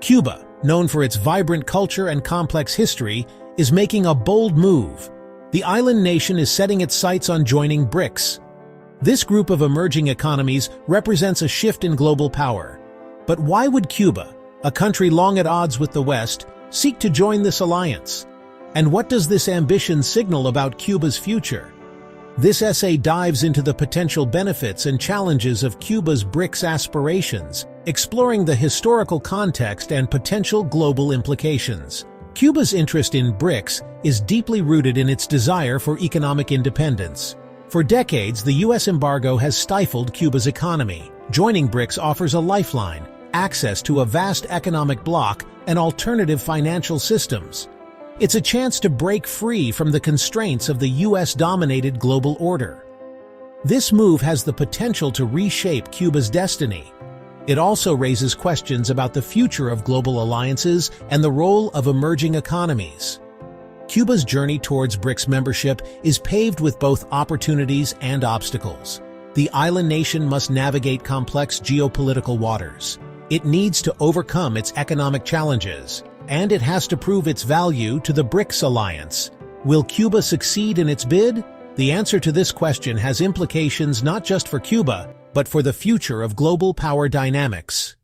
Cuba, known for its vibrant culture and complex history, is making a bold move. The island nation is setting its sights on joining BRICS. This group of emerging economies represents a shift in global power. But why would Cuba, a country long at odds with the West, seek to join this alliance? And what does this ambition signal about Cuba's future? This essay dives into the potential benefits and challenges of Cuba's BRICS aspirations, exploring the historical context and potential global implications. Cuba's interest in BRICS is deeply rooted in its desire for economic independence. For decades, the U.S. embargo has stifled Cuba's economy. Joining BRICS offers a lifeline, access to a vast economic bloc, and alternative financial systems. It's a chance to break free from the constraints of the U.S.-dominated global order. This move has the potential to reshape Cuba's destiny. It also raises questions about the future of global alliances and the role of emerging economies. Cuba's journey towards BRICS membership is paved with both opportunities and obstacles. The island nation must navigate complex geopolitical waters. It needs to overcome its economic challenges, and it has to prove its value to the BRICS alliance. Will Cuba succeed in its bid? The answer to this question has implications not just for Cuba, but for the future of global power dynamics.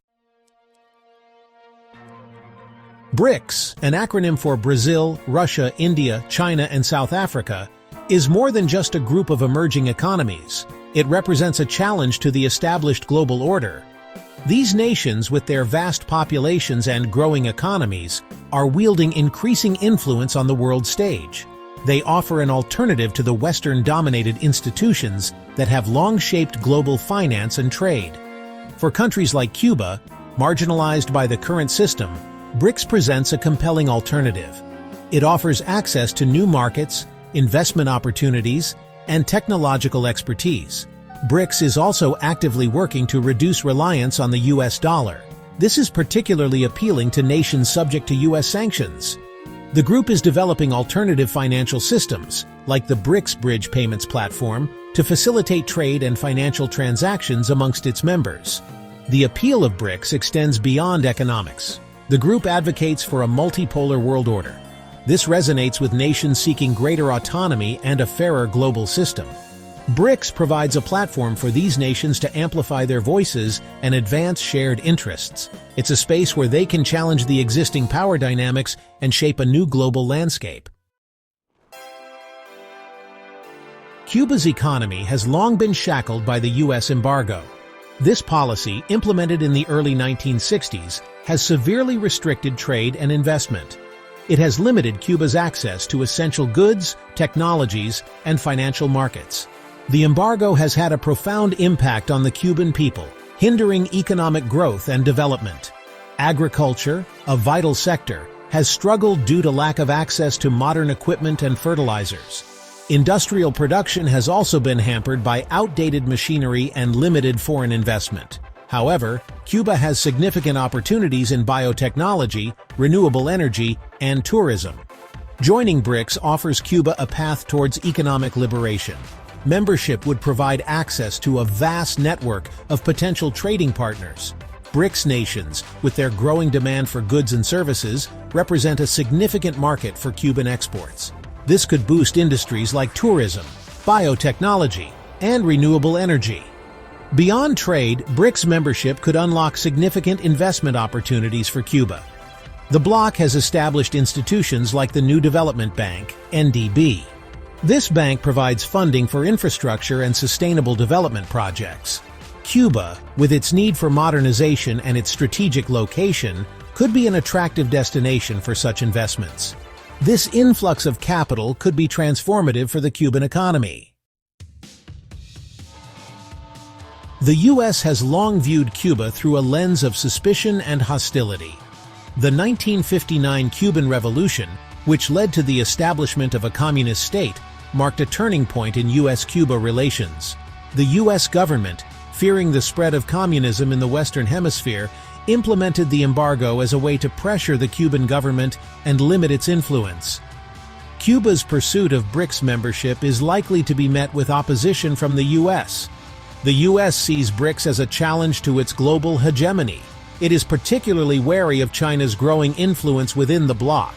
BRICS, an acronym for Brazil, Russia, India, China, and South Africa, is more than just a group of emerging economies. It represents a challenge to the established global order. These nations, with their vast populations and growing economies, are wielding increasing influence on the world stage. They offer an alternative to the Western-dominated institutions that have long shaped global finance and trade. For countries like Cuba, marginalized by the current system, BRICS presents a compelling alternative. It offers access to new markets, investment opportunities, and technological expertise. BRICS is also actively working to reduce reliance on the U.S. dollar. This is particularly appealing to nations subject to U.S. sanctions. The group is developing alternative financial systems, like the BRICS Bridge Payments platform, to facilitate trade and financial transactions amongst its members. The appeal of BRICS extends beyond economics. The group advocates for a multipolar world order. This resonates with nations seeking greater autonomy and a fairer global system. BRICS provides a platform for these nations to amplify their voices and advance shared interests. It's a space where they can challenge the existing power dynamics and shape a new global landscape. Cuba's economy has long been shackled by the U.S. embargo. This policy, implemented in the early 1960s, has severely restricted trade and investment. It has limited Cuba's access to essential goods, technologies, and financial markets. The embargo has had a profound impact on the Cuban people, hindering economic growth and development. Agriculture, a vital sector, has struggled due to lack of access to modern equipment and fertilizers. Industrial production has also been hampered by outdated machinery and limited foreign investment. However, Cuba has significant opportunities in biotechnology, renewable energy, and tourism. Joining BRICS offers Cuba a path towards economic liberation. Membership would provide access to a vast network of potential trading partners. BRICS nations, with their growing demand for goods and services, represent a significant market for Cuban exports. This could boost industries like tourism, biotechnology, and renewable energy. Beyond trade, BRICS membership could unlock significant investment opportunities for Cuba. The bloc has established institutions like the New Development Bank, NDB. This bank provides funding for infrastructure and sustainable development projects. Cuba, with its need for modernization and its strategic location, could be an attractive destination for such investments. This influx of capital could be transformative for the Cuban economy. The U.S. has long viewed Cuba through a lens of suspicion and hostility. The 1959 Cuban Revolution, which led to the establishment of a communist state, marked a turning point in U.S.-Cuba relations. The U.S. government, fearing the spread of communism in the Western Hemisphere, implemented the embargo as a way to pressure the Cuban government and limit its influence. Cuba's pursuit of BRICS membership is likely to be met with opposition from the U.S. The U.S. sees BRICS as a challenge to its global hegemony. it is particularly wary of China's growing influence within the bloc.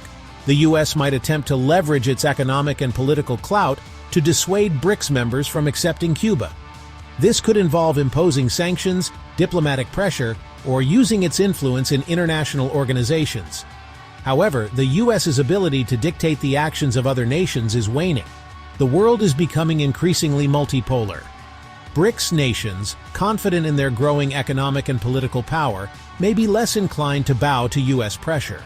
The U.S. might attempt to leverage its economic and political clout to dissuade BRICS members from accepting Cuba. This could involve imposing sanctions, diplomatic pressure, or using its influence in international organizations. However, the U.S.'s ability to dictate the actions of other nations is waning. The world is becoming increasingly multipolar. BRICS nations, confident in their growing economic and political power, may be less inclined to bow to U.S. pressure.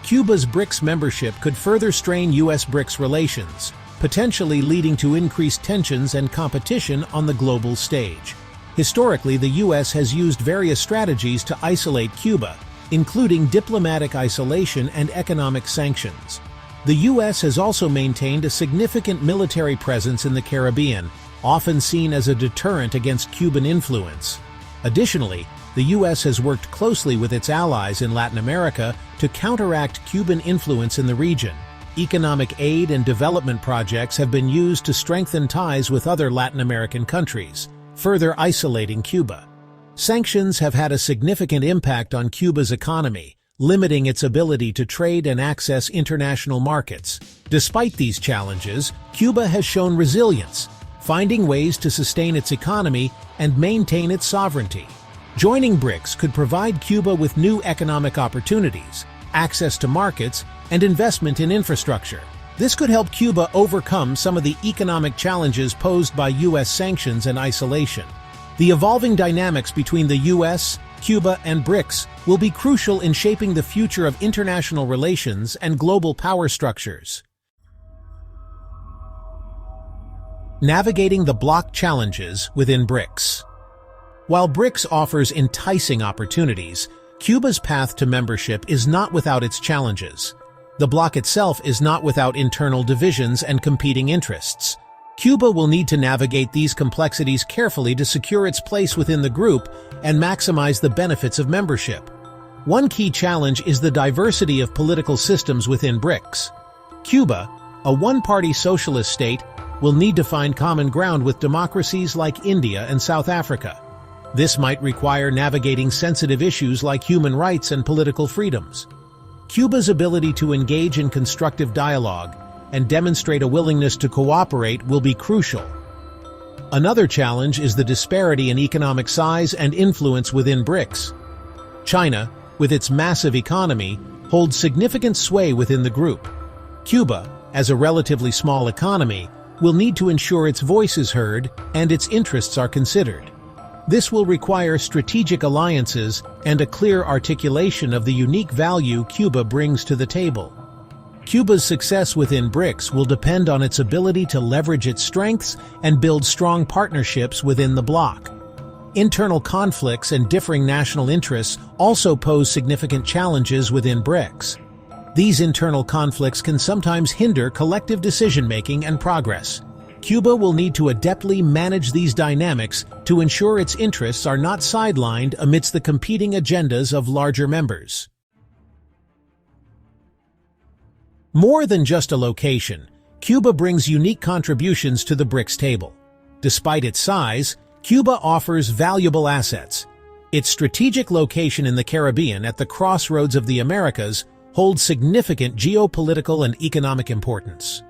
Cuba's BRICS membership could further strain U.S.-BRICS relations, potentially leading to increased tensions and competition on the global stage. Historically, the U.S. has used various strategies to isolate Cuba, including diplomatic isolation and economic sanctions. The U.S. has also maintained a significant military presence in the Caribbean, often seen as a deterrent against Cuban influence. Additionally, the U.S. has worked closely with its allies in Latin America to counteract Cuban influence in the region. Economic aid and development projects have been used to strengthen ties with other Latin American countries, further isolating Cuba. Sanctions have had a significant impact on Cuba's economy, limiting its ability to trade and access international markets. Despite these challenges, Cuba has shown resilience, finding ways to sustain its economy and maintain its sovereignty. Joining BRICS could provide Cuba with new economic opportunities, access to markets, and investment in infrastructure. This could help Cuba overcome some of the economic challenges posed by U.S. sanctions and isolation. The evolving dynamics between the U.S., Cuba, and BRICS will be crucial in shaping the future of international relations and global power structures. Navigating the bloc challenges within BRICS. While BRICS offers enticing opportunities, Cuba's path to membership is not without its challenges. The bloc itself is not without internal divisions and competing interests. Cuba will need to navigate these complexities carefully to secure its place within the group and maximize the benefits of membership. One key challenge is the diversity of political systems within BRICS. Cuba, a one-party socialist state, will need to find common ground with democracies like India and South Africa. This might require navigating sensitive issues like human rights and political freedoms. Cuba's ability to engage in constructive dialogue and demonstrate a willingness to cooperate will be crucial. Another challenge is the disparity in economic size and influence within BRICS. China, with its massive economy, holds significant sway within the group. Cuba, as a relatively small economy, will need to ensure its voice is heard and its interests are considered. This will require strategic alliances and a clear articulation of the unique value Cuba brings to the table. Cuba's success within BRICS will depend on its ability to leverage its strengths and build strong partnerships within the bloc. Internal conflicts and differing national interests also pose significant challenges within BRICS. These internal conflicts can sometimes hinder collective decision-making and progress. Cuba will need to adeptly manage these dynamics to ensure its interests are not sidelined amidst the competing agendas of larger members. More than just a location, Cuba brings unique contributions to the BRICS table. Despite its size, Cuba offers valuable assets. Its strategic location in the Caribbean at the crossroads of the Americas holds significant geopolitical and economic importance.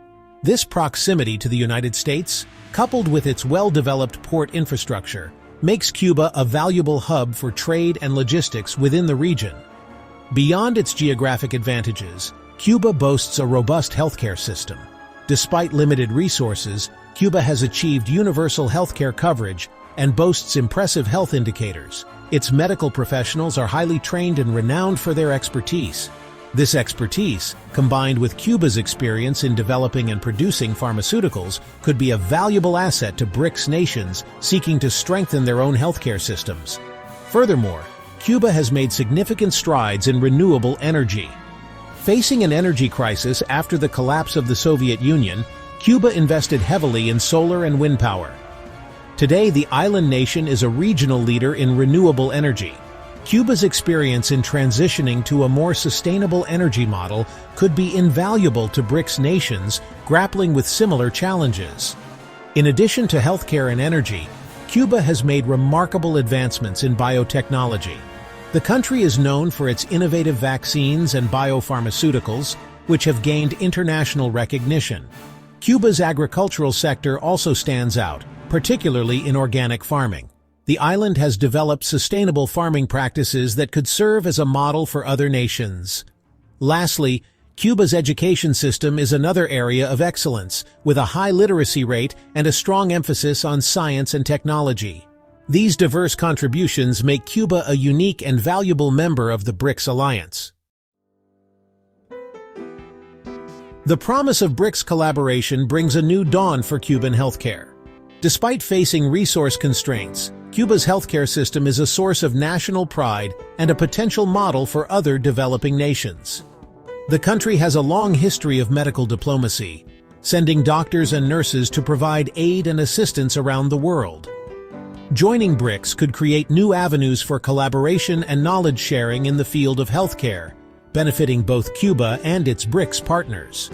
This proximity to the United States, coupled with its well-developed port infrastructure, makes Cuba a valuable hub for trade and logistics within the region. Beyond its geographic advantages, Cuba boasts a robust healthcare system. Despite limited resources, Cuba has achieved universal healthcare coverage and boasts impressive health indicators. Its medical professionals are highly trained and renowned for their expertise. This expertise, combined with Cuba's experience in developing and producing pharmaceuticals, could be a valuable asset to BRICS nations seeking to strengthen their own healthcare systems. Furthermore, Cuba has made significant strides in renewable energy. Facing an energy crisis after the collapse of the Soviet Union, Cuba invested heavily in solar and wind power. Today, the island nation is a regional leader in renewable energy. Cuba's experience in transitioning to a more sustainable energy model could be invaluable to BRICS nations grappling with similar challenges. In addition to healthcare and energy, Cuba has made remarkable advancements in biotechnology. The country is known for its innovative vaccines and biopharmaceuticals, which have gained international recognition. Cuba's agricultural sector also stands out, particularly in organic farming. The island has developed sustainable farming practices that could serve as a model for other nations. Lastly, Cuba's education system is another area of excellence, with a high literacy rate and a strong emphasis on science and technology. These diverse contributions make Cuba a unique and valuable member of the BRICS alliance. The promise of BRICS collaboration brings a new dawn for Cuban healthcare. Despite facing resource constraints, Cuba's healthcare system is a source of national pride and a potential model for other developing nations. The country has a long history of medical diplomacy, sending doctors and nurses to provide aid and assistance around the world. Joining BRICS could create new avenues for collaboration and knowledge sharing in the field of healthcare, benefiting both Cuba and its BRICS partners.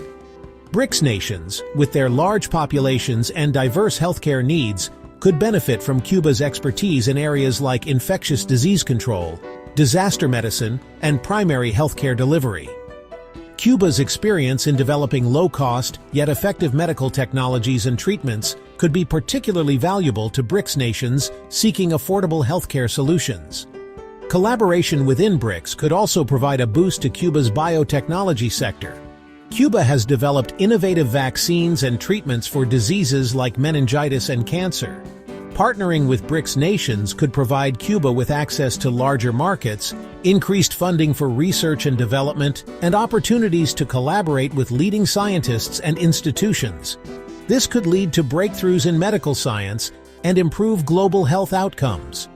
BRICS nations, with their large populations and diverse healthcare needs, could benefit from Cuba's expertise in areas like infectious disease control, disaster medicine, and primary healthcare delivery. Cuba's experience in developing low-cost, yet effective medical technologies and treatments could be particularly valuable to BRICS nations seeking affordable healthcare solutions. Collaboration within BRICS could also provide a boost to Cuba's biotechnology sector. Cuba has developed innovative vaccines and treatments for diseases like meningitis and cancer. Partnering with BRICS nations could provide Cuba with access to larger markets, increased funding for research and development, and opportunities to collaborate with leading scientists and institutions. This could lead to breakthroughs in medical science and improve global health outcomes.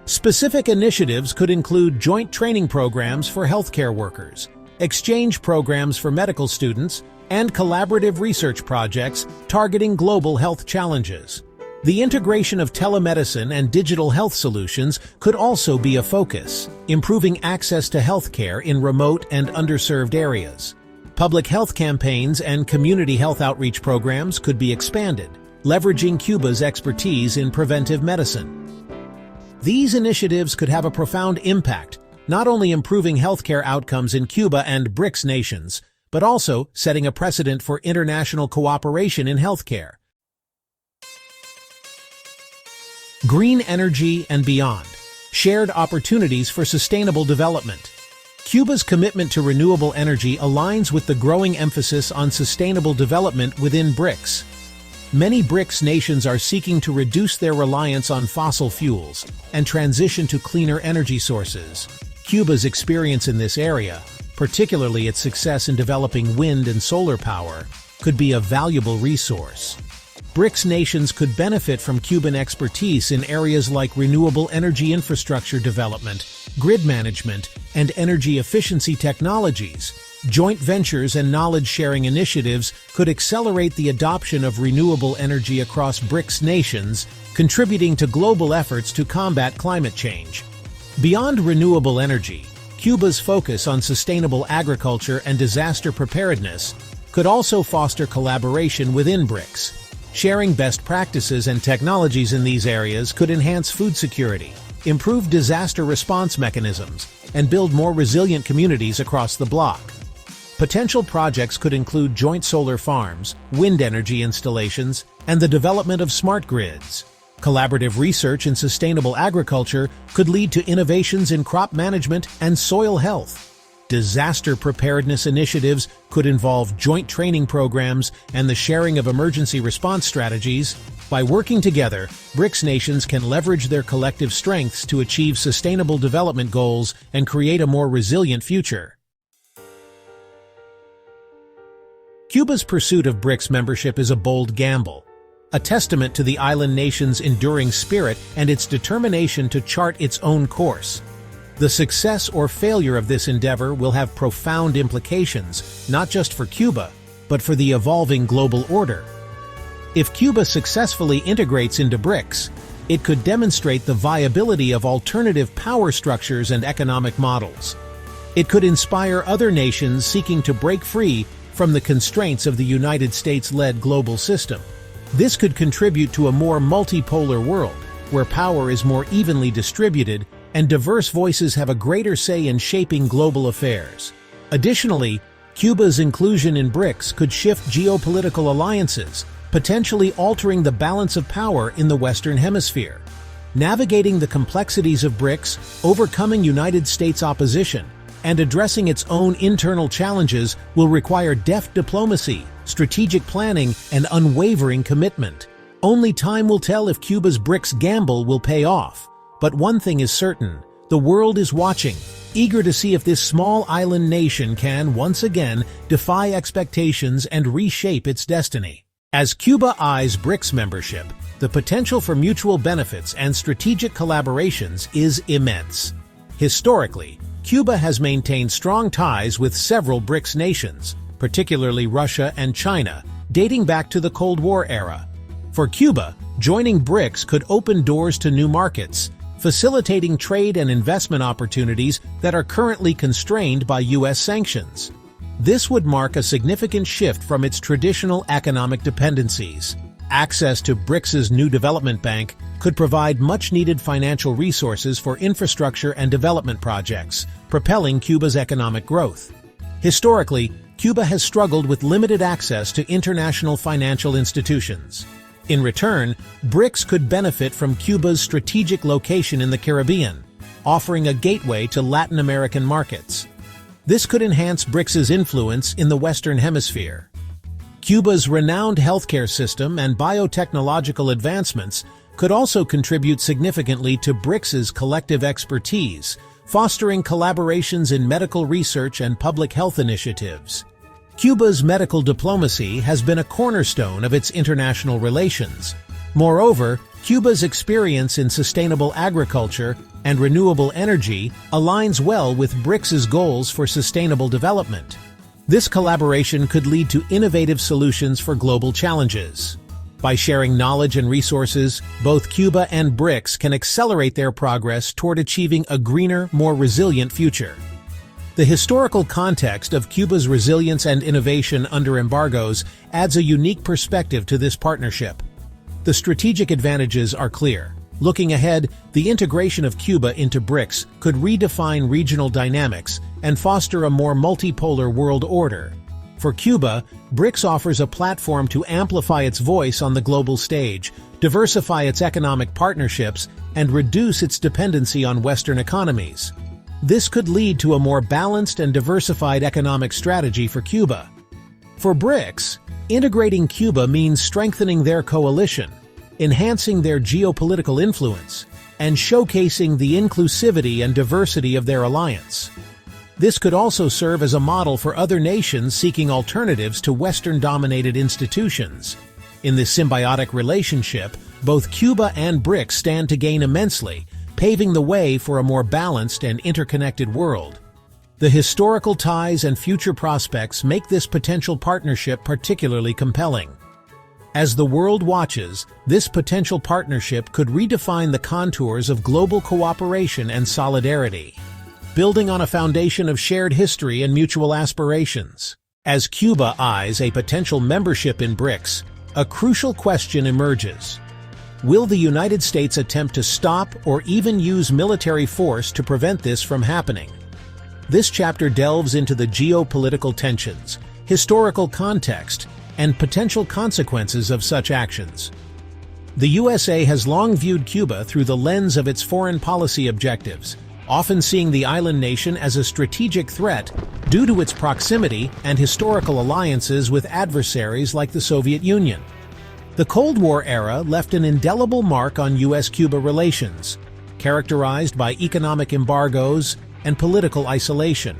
Specific initiatives could include joint training programs for healthcare workers, exchange programs for medical students, and collaborative research projects targeting global health challenges. The integration of telemedicine and digital health solutions could also be a focus, improving access to healthcare in remote and underserved areas. Public health campaigns and community health outreach programs could be expanded, leveraging Cuba's expertise in preventive medicine. These initiatives could have a profound impact, not only improving healthcare outcomes in Cuba and BRICS nations, but also setting a precedent for international cooperation in healthcare. Green energy and beyond. Shared opportunities for sustainable development. Cuba's commitment to renewable energy aligns with the growing emphasis on sustainable development within BRICS. Many BRICS nations are seeking to reduce their reliance on fossil fuels and transition to cleaner energy sources. Cuba's experience in this area, particularly its success in developing wind and solar power, could be a valuable resource. BRICS nations could benefit from Cuban expertise in areas like renewable energy infrastructure development, grid management, and energy efficiency technologies. Joint ventures and knowledge-sharing initiatives could accelerate the adoption of renewable energy across BRICS nations, contributing to global efforts to combat climate change. Beyond renewable energy, Cuba's focus on sustainable agriculture and disaster preparedness could also foster collaboration within BRICS. Sharing best practices and technologies in these areas could enhance food security, improve disaster response mechanisms, and build more resilient communities across the bloc. Potential projects could include joint solar farms, wind energy installations, and the development of smart grids. Collaborative research in sustainable agriculture could lead to innovations in crop management and soil health. Disaster preparedness initiatives could involve joint training programs and the sharing of emergency response strategies. By working together, BRICS nations can leverage their collective strengths to achieve sustainable development goals and create a more resilient future. Cuba's pursuit of BRICS membership is a bold gamble, a testament to the island nation's enduring spirit and its determination to chart its own course. The success or failure of this endeavor will have profound implications, not just for Cuba, but for the evolving global order. If Cuba successfully integrates into BRICS, it could demonstrate the viability of alternative power structures and economic models. It could inspire other nations seeking to break free from the constraints of the United States-led global system. This could contribute to a more multipolar world, where power is more evenly distributed and diverse voices have a greater say in shaping global affairs. Additionally, Cuba's inclusion in BRICS could shift geopolitical alliances, potentially altering the balance of power in the Western Hemisphere. Navigating the complexities of BRICS, overcoming United States opposition, and addressing its own internal challenges will require deft diplomacy, strategic planning, and unwavering commitment. Only time will tell if Cuba's BRICS gamble will pay off. But one thing is certain: the world is watching, eager to see if this small island nation can, once again, defy expectations and reshape its destiny. As Cuba eyes BRICS membership, the potential for mutual benefits and strategic collaborations is immense. Historically, Cuba has maintained strong ties with several BRICS nations, particularly Russia and China, dating back to the Cold War era. For Cuba, joining BRICS could open doors to new markets, facilitating trade and investment opportunities that are currently constrained by U.S. sanctions. This would mark a significant shift from its traditional economic dependencies. Access to BRICS's new development bank could provide much-needed financial resources for infrastructure and development projects, propelling Cuba's economic growth. Historically, Cuba has struggled with limited access to international financial institutions. In return, BRICS could benefit from Cuba's strategic location in the Caribbean, offering a gateway to Latin American markets. This could enhance BRICS's influence in the Western Hemisphere. Cuba's renowned healthcare system and biotechnological advancements could also contribute significantly to BRICS's collective expertise, fostering collaborations in medical research and public health initiatives. Cuba's medical diplomacy has been a cornerstone of its international relations. Moreover, Cuba's experience in sustainable agriculture and renewable energy aligns well with BRICS's goals for sustainable development. This collaboration could lead to innovative solutions for global challenges. By sharing knowledge and resources, both Cuba and BRICS can accelerate their progress toward achieving a greener, more resilient future. The historical context of Cuba's resilience and innovation under embargoes adds a unique perspective to this partnership. The strategic advantages are clear. Looking ahead, the integration of Cuba into BRICS could redefine regional dynamics and foster a more multipolar world order. For Cuba, BRICS offers a platform to amplify its voice on the global stage, diversify its economic partnerships, and reduce its dependency on Western economies. This could lead to a more balanced and diversified economic strategy for Cuba. For BRICS, integrating Cuba means strengthening their coalition, enhancing their geopolitical influence, and showcasing the inclusivity and diversity of their alliance. This could also serve as a model for other nations seeking alternatives to Western-dominated institutions. In this symbiotic relationship, both Cuba and BRICS stand to gain immensely, paving the way for a more balanced and interconnected world. The historical ties and future prospects make this potential partnership particularly compelling. As the world watches, this potential partnership could redefine the contours of global cooperation and solidarity, building on a foundation of shared history and mutual aspirations. As Cuba eyes a potential membership in BRICS, a crucial question emerges. Will the United States attempt to stop or even use military force to prevent this from happening? This chapter delves into the geopolitical tensions, historical context, and potential consequences of such actions. The USA has long viewed Cuba through the lens of its foreign policy objectives, often seeing the island nation as a strategic threat due to its proximity and historical alliances with adversaries like the Soviet Union. The Cold War era left an indelible mark on U.S.-Cuba relations, characterized by economic embargoes and political isolation.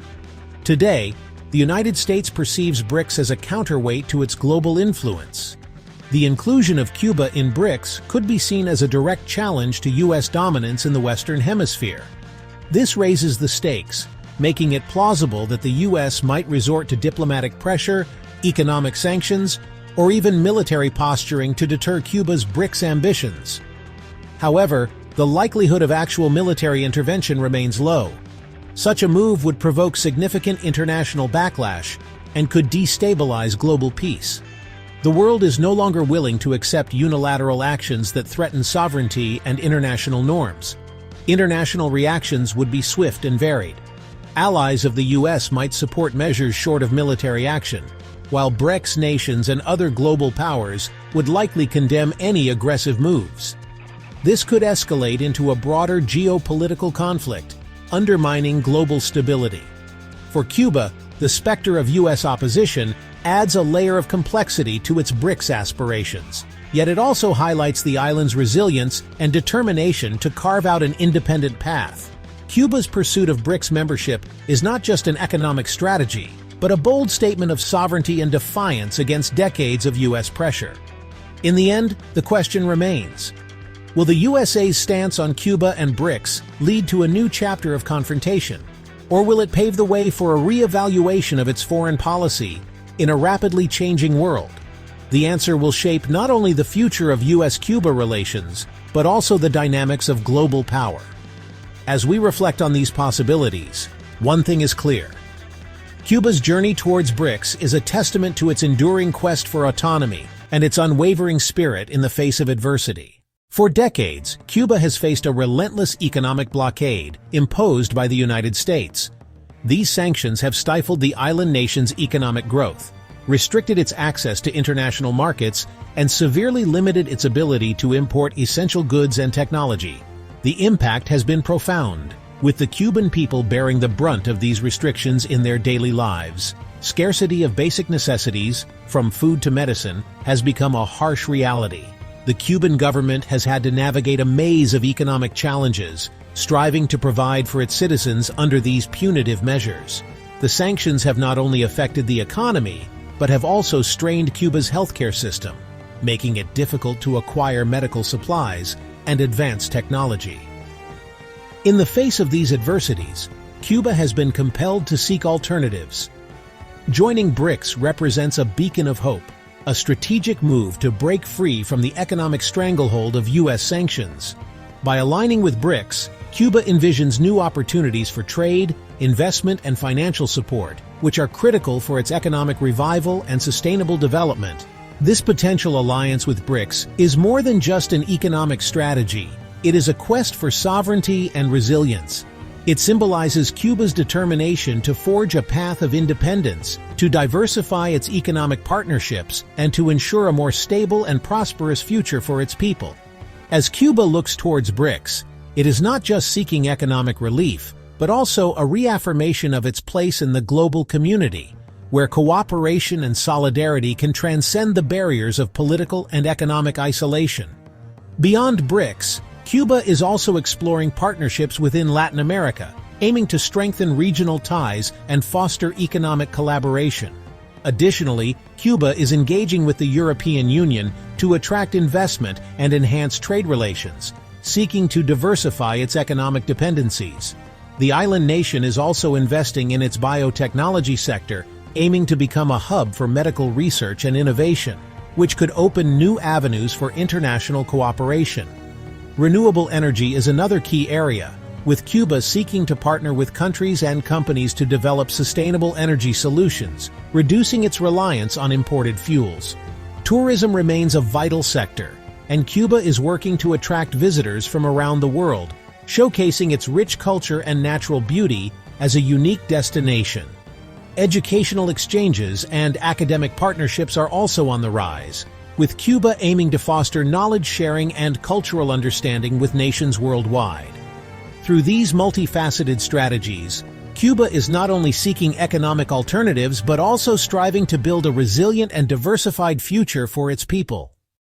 Today, the United States perceives BRICS as a counterweight to its global influence. The inclusion of Cuba in BRICS could be seen as a direct challenge to U.S. dominance in the Western Hemisphere. This raises the stakes, making it plausible that the U.S. might resort to diplomatic pressure, economic sanctions, or even military posturing to deter Cuba's BRICS ambitions. However, the likelihood of actual military intervention remains low. Such a move would provoke significant international backlash and could destabilize global peace. The world is no longer willing to accept unilateral actions that threaten sovereignty and international norms. International reactions would be swift and varied. Allies of the US might support measures short of military action, while BRICS nations and other global powers would likely condemn any aggressive moves. This could escalate into a broader geopolitical conflict, undermining global stability. For Cuba, the specter of US opposition adds a layer of complexity to its BRICS aspirations, yet it also highlights the island's resilience and determination to carve out an independent path. Cuba's pursuit of BRICS membership is not just an economic strategy, but a bold statement of sovereignty and defiance against decades of US pressure. In the end, the question remains: will the USA's stance on Cuba and BRICS lead to a new chapter of confrontation? Or will it pave the way for a re-evaluation of its foreign policy in a rapidly changing world? The answer will shape not only the future of US-Cuba relations, but also the dynamics of global power. As we reflect on these possibilities, one thing is clear. Cuba's journey towards BRICS is a testament to its enduring quest for autonomy and its unwavering spirit in the face of adversity. For decades, Cuba has faced a relentless economic blockade imposed by the United States. These sanctions have stifled the island nation's economic growth, restricted its access to international markets, and severely limited its ability to import essential goods and technology. The impact has been profound, with the Cuban people bearing the brunt of these restrictions in their daily lives. Scarcity of basic necessities, from food to medicine, has become a harsh reality. The Cuban government has had to navigate a maze of economic challenges, striving to provide for its citizens under these punitive measures. The sanctions have not only affected the economy, but have also strained Cuba's healthcare system, making it difficult to acquire medical supplies and advanced technology. In the face of these adversities, Cuba has been compelled to seek alternatives. Joining BRICS represents a beacon of hope, a strategic move to break free from the economic stranglehold of US sanctions. By aligning with BRICS, Cuba envisions new opportunities for trade, investment, and financial support, which are critical for its economic revival and sustainable development. This potential alliance with BRICS is more than just an economic strategy. It is a quest for sovereignty and resilience. It symbolizes Cuba's determination to forge a path of independence, to diversify its economic partnerships, and to ensure a more stable and prosperous future for its people. As Cuba looks towards BRICS, it is not just seeking economic relief, but also a reaffirmation of its place in the global community, where cooperation and solidarity can transcend the barriers of political and economic isolation. Beyond BRICS, Cuba is also exploring partnerships within Latin America, aiming to strengthen regional ties and foster economic collaboration. Additionally, Cuba is engaging with the European Union to attract investment and enhance trade relations, seeking to diversify its economic dependencies. The island nation is also investing in its biotechnology sector, aiming to become a hub for medical research and innovation, which could open new avenues for international cooperation. Renewable energy is another key area, with Cuba seeking to partner with countries and companies to develop sustainable energy solutions, reducing its reliance on imported fuels. Tourism remains a vital sector, and Cuba is working to attract visitors from around the world, showcasing its rich culture and natural beauty as a unique destination. Educational exchanges and academic partnerships are also on the rise, with Cuba aiming to foster knowledge sharing and cultural understanding with nations worldwide. Through these multifaceted strategies, Cuba is not only seeking economic alternatives but also striving to build a resilient and diversified future for its people.